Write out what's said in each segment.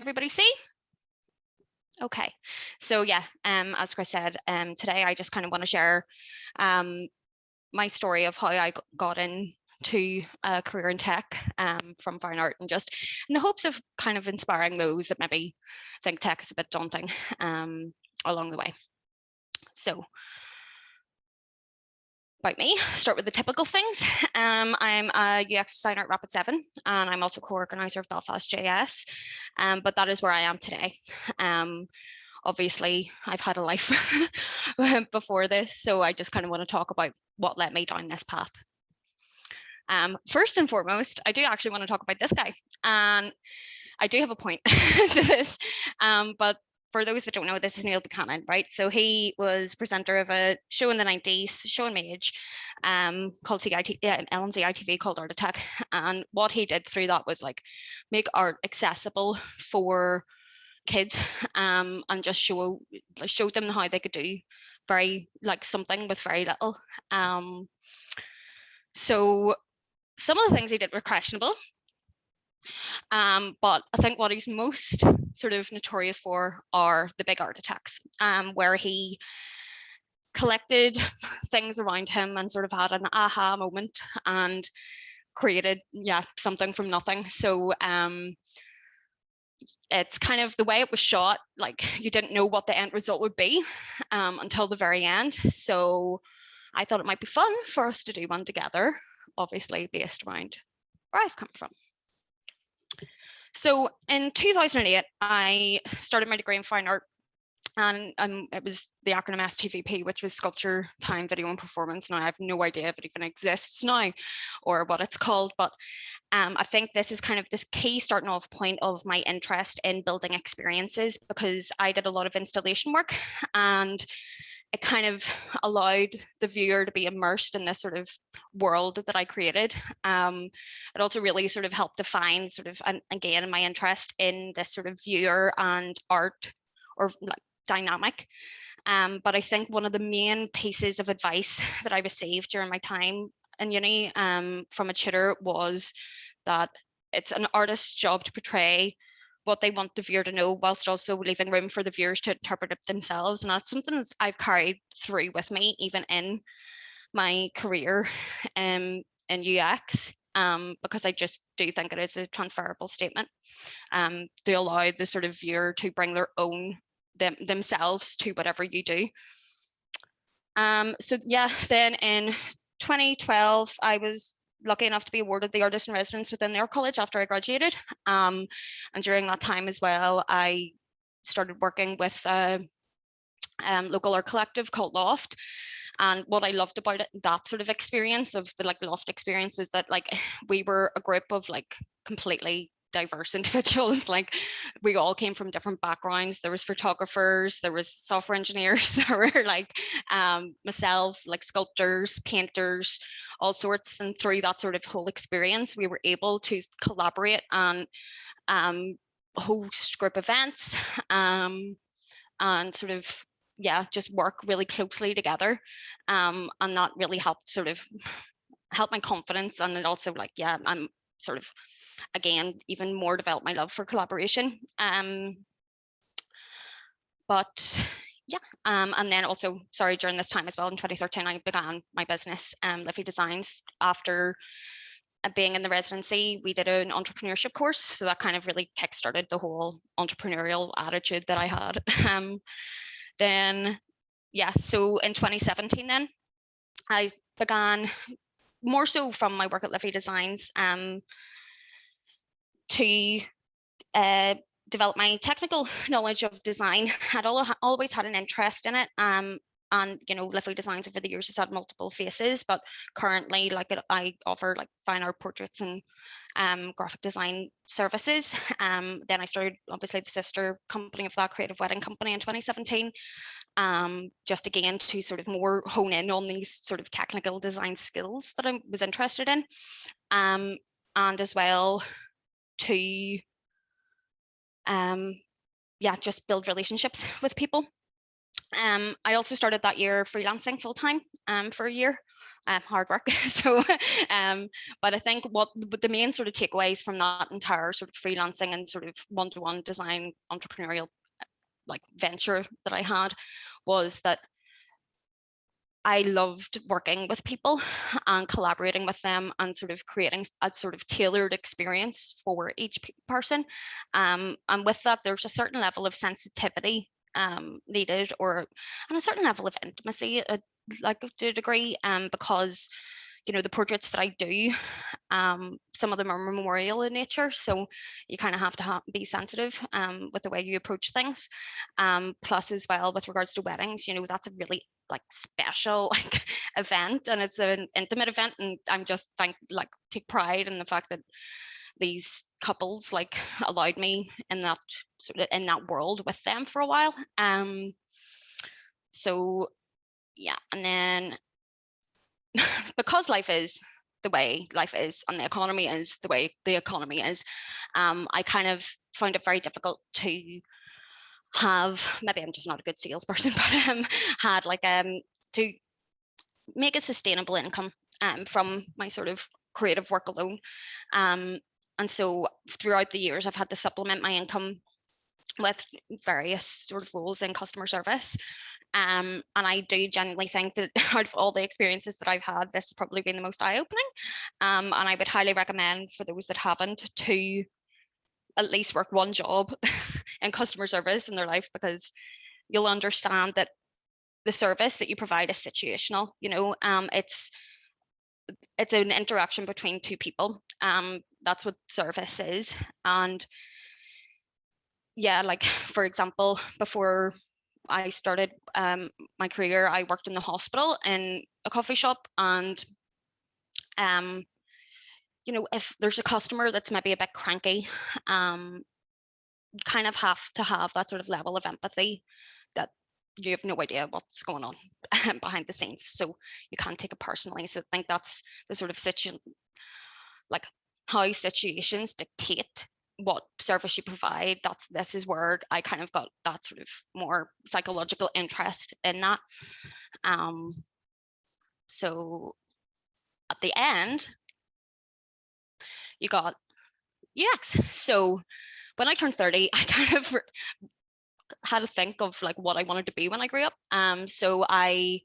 everybody see? Okay, so yeah, as Chris said, today I just kind of want to share my story of how I got into a career in tech from fine art, and just in the hopes of kind of inspiring those that maybe think tech is a bit daunting along the way. So about me, start with the typical things. I'm a UX designer at Rapid7, and I'm also co-organizer of BelfastJS, but that is where I am today. Obviously, I've had a life before this, so I just kind of want to talk about what led me down this path. First and foremost, I do actually want to talk about this guy, and I do have a point to this, but for those that don't know, this is Neil Buchanan, right? So he was presenter of a show in the 90s, show and age, called LNZ ITV, called Art Attack. And what he did through that was like make art accessible for kids, and just showed them how they could do something with very little. So some of the things he did were questionable. But I think what he's most sort of notorious for are the big art attacks, where he collected things around him and sort of had an aha moment and created something from nothing. So it's kind of the way it was shot, like you didn't know what the end result would be until the very end. So I thought it might be fun for us to do one together, obviously based around where I've come from. So in 2008, I started my degree in fine art, and it was the acronym StVP, which was sculpture, time, video, and performance. Now I have no idea if it even exists now or what it's called, but I think this is kind of this key starting off point of my interest in building experiences, because I did a lot of installation work, and it kind of allowed the viewer to be immersed in this sort of world that I created. It also really sort of helped define sort of, and again, my interest in this sort of viewer and art, or like dynamic. But I think one of the main pieces of advice that I received during my time in uni from a tutor was that it's an artist's job to portray what they want the viewer to know, whilst also leaving room for the viewers to interpret it themselves. And that's something I've carried through with me, even in my career in UX, because I just do think it is a transferable statement, to allow the sort of viewer to bring their own themselves to whatever you do. So yeah, then in 2012, I was lucky enough to be awarded the artist in residence within their college after I graduated. And during that time as well, I started working with a local art collective called Loft. And what I loved about it, that sort of experience of the Loft experience, was that we were a group of completely diverse individuals. Like we all came from different backgrounds. There was photographers, there was software engineers, there were myself, sculptors, painters, all sorts. And through that sort of whole experience, we were able to collaborate and host group events, and sort of just work really closely together, and that really helped sort of help my confidence. And it also I'm sort of again even more developed my love for collaboration. But and then also, during this time as well, in 2013, I began my business, Liffey Designs. After being in the residency, we did an entrepreneurship course, so that kind of really kickstarted the whole entrepreneurial attitude that I had. Then so in 2017, then I began, more so from my work at Liffey Designs, to develop my technical knowledge of design. I'd always had an interest in it, and Liffey Designs over the years has had multiple faces, but currently I offer fine art, portraits, and graphic design services. Then I started, obviously, the sister company of that, Creative Wedding Company, in 2017, just again to sort of more hone in on these sort of technical design skills that I was interested in, and as well to just build relationships with people. I also started that year freelancing full time for a year. Hard work. So, but I think what the main sort of takeaways from that entire sort of freelancing and sort of one-to-one design entrepreneurial like venture that I had was that I loved working with people and collaborating with them and sort of creating a sort of tailored experience for each person. And with that, there's a certain level of sensitivity needed, and a certain level of intimacy, like to a degree, because the portraits that I do, some of them are memorial in nature, so you kind of have to be sensitive with the way you approach things. Plus, as well, with regards to weddings, that's a really like special like event, and it's an intimate event, and I'm just take pride in the fact that these couples like allowed me in that world with them for a while. So yeah, and then because life is the way life is and the economy is the way the economy is, I kind of found it very difficult to have, maybe I'm just not a good salesperson, but had to make a sustainable income from my sort of creative work alone. And so throughout the years, I've had to supplement my income with various sort of roles in customer service. And I do genuinely think that out of all the experiences that I've had, this has probably been the most eye-opening. And I would highly recommend for those that haven't to at least work one job in customer service in their life, because you'll understand that the service that you provide is situational. It's an interaction between two people. That's what service is. And yeah, like for example, before I started my career, I worked in the hospital in a coffee shop, and if there's a customer that's maybe a bit cranky, you kind of have to have that sort of level of empathy that you have no idea what's going on behind the scenes, so you can't take it personally. So I think that's the sort of like how situations dictate what service you provide. This is where I kind of got that sort of more psychological interest in that. So at the end, you got UX. So when I turned 30, I kind of had to think of like what I wanted to be when I grew up. So I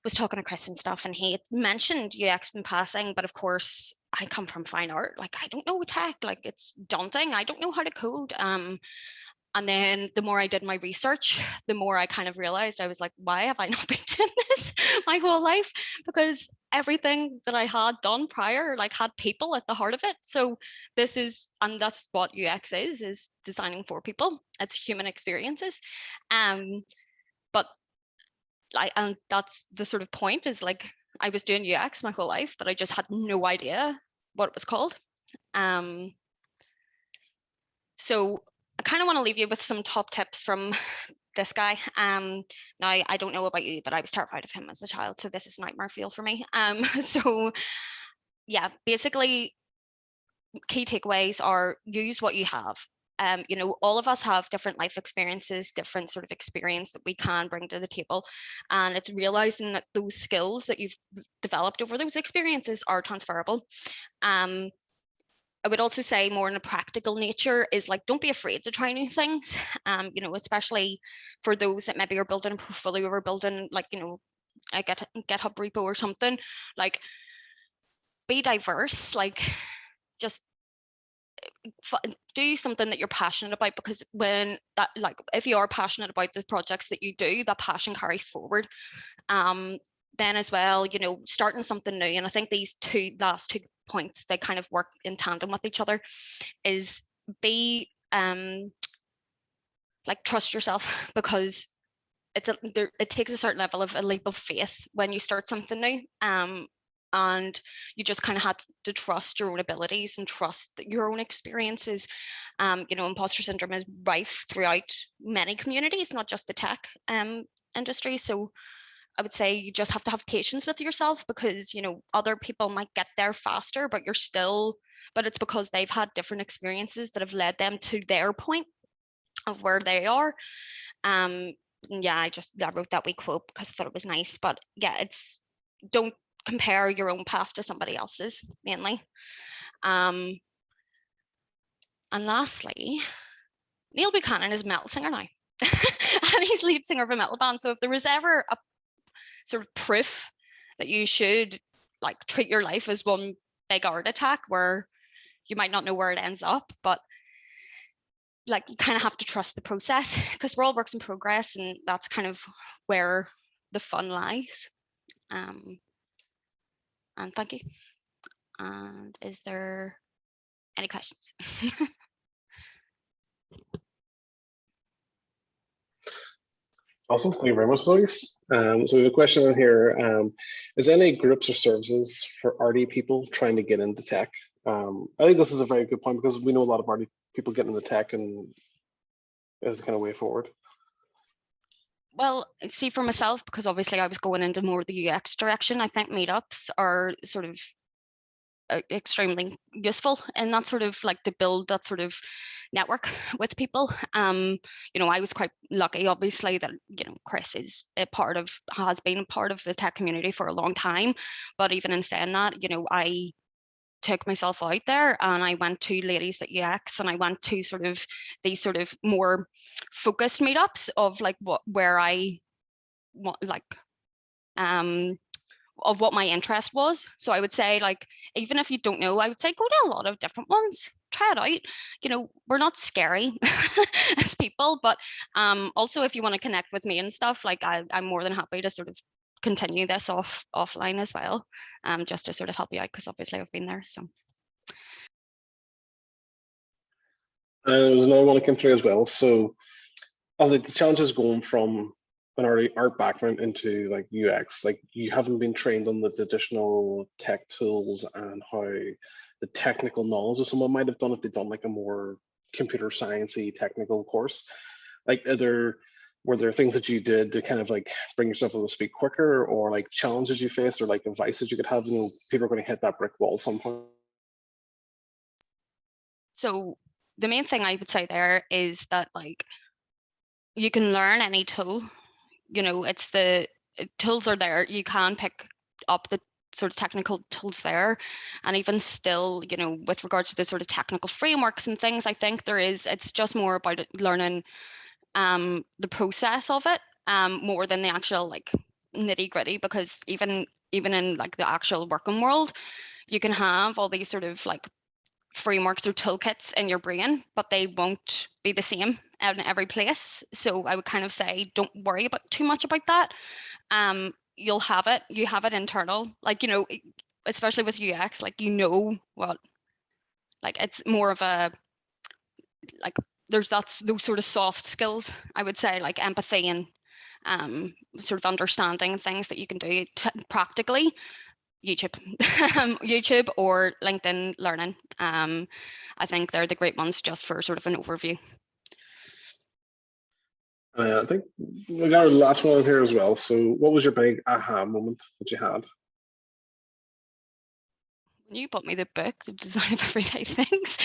was talking to Chris and stuff, and he mentioned UX in passing, but of course I come from fine art. Like I don't know tech, like it's daunting. I don't know how to code. And then the more I did my research, the more I kind of realized, I was like, why have I not been doing this my whole life? Because everything that I had done prior, like had people at the heart of it. So that's what UX is designing for people. It's human experiences. But and that's the sort of point, is like, I was doing UX my whole life, but I just had no idea what it was called. So I kind of want to leave you with some top tips from this guy. Now I don't know about you, but I was terrified of him as a child, so this is nightmare fuel for me. So yeah, basically key takeaways are: use what you have. All of us have different life experiences, different sort of experience that we can bring to the table. And it's realizing that those skills that you've developed over those experiences are transferable. I would also say, more in a practical nature, is like, don't be afraid to try new things. Especially for those that maybe are building a portfolio or building like, a GitHub repo or something. Like, be diverse, like just do something that you're passionate about, because when that, like, if you are passionate about the projects that you do, that passion carries forward. Then as well, starting something new, and I think these last two points, they kind of work in tandem with each other, is be like, trust yourself, because it takes a certain level of a leap of faith when you start something new. And you just kind of have to trust your own abilities and trust your own experiences. Imposter syndrome is rife throughout many communities, not just the tech industry. So I would say you just have to have patience with yourself, because other people might get there faster, but it's because they've had different experiences that have led them to their point of where they are. yeah, I wrote that wee quote because I thought it was nice. But yeah, don't compare your own path to somebody else's, mainly. And lastly, Neil Buchanan is a metal singer now. And he's lead singer of a metal band. So if there was ever a sort of proof that you should like treat your life as one big art attack where you might not know where it ends up, but like you kind of have to trust the process, because we're all works in progress, and that's kind of where the fun lies. And thank you. And is there any questions? Awesome, thank you very much, Louise. So we have a question in here. Is there any groups or services for RD people trying to get into tech? I think this is a very good point, because we know a lot of RD people getting into tech, and is kind of way forward. Well, see, for myself, because obviously I was going into more the UX direction, I think meetups are sort of extremely useful in that sort of like to build that sort of network with people. You know, I was quite lucky, obviously, that, you know, Chris has been a part of the tech community for a long time. But even in saying that, you know, I took myself out there and I went to Ladies That UX, and I went to sort of these sort of more focused meetups of like where I want, like of what my interest was. So I would say, like, even if you don't know, I would say go to a lot of different ones, try it out. You know, we're not scary as people, but also if you want to connect with me and stuff, like I'm more than happy to sort of continue this offline as well, just to sort of help you out, because obviously I've been there. So there was another one that came through as well. So I was like, the challenge is going from an art background into like UX. Like, you haven't been trained on the traditional tech tools and how the technical knowledge of someone might have done if they'd done like a more computer sciencey technical course. Like, were there things that you did to kind of like bring yourself up to speed quicker, or like challenges you faced, or like advice that you could have? You know, people are going to hit that brick wall sometime. So the main thing I would say there is that, like, you can learn any tool. You know, it's the tools are there. You can pick up the sort of technical tools there, and even still, you know, with regards to the sort of technical frameworks and things, I think it's just more about learning the process of it, more than the actual like nitty gritty, because even in like the actual working world, you can have all these sort of like frameworks or toolkits in your brain, but they won't be the same in every place. So I would kind of say, don't worry about too much about that. You have it internal, like, you know, especially with UX, like, you know what, like, it's more of a, like, there's those sort of soft skills, I would say, like empathy and sort of understanding things that you can do practically. YouTube, YouTube or LinkedIn Learning. I think they're the great ones just for sort of an overview. I think we got our last one here as well. So what was your big aha moment that you had? When you bought me the book, The Design of Everyday Things,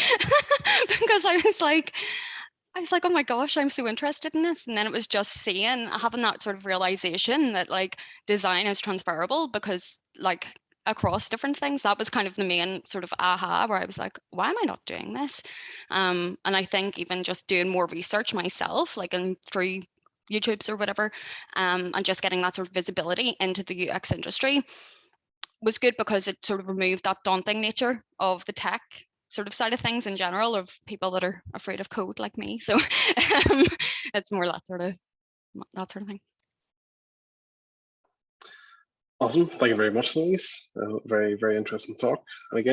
because I was like, oh my gosh, I'm so interested in this. And then it was just having that sort of realization that like design is transferable, because like across different things, that was kind of the main sort of aha, where I was like, why am I not doing this? And I think even just doing more research myself, like through YouTubes or whatever, and just getting that sort of visibility into the UX industry was good, because it sort of removed that daunting nature of the tech sort of side of things in general, of people that are afraid of code like me. So it's more that sort of thing. Awesome. Thank you very much, Louise. Very, very interesting talk. And again,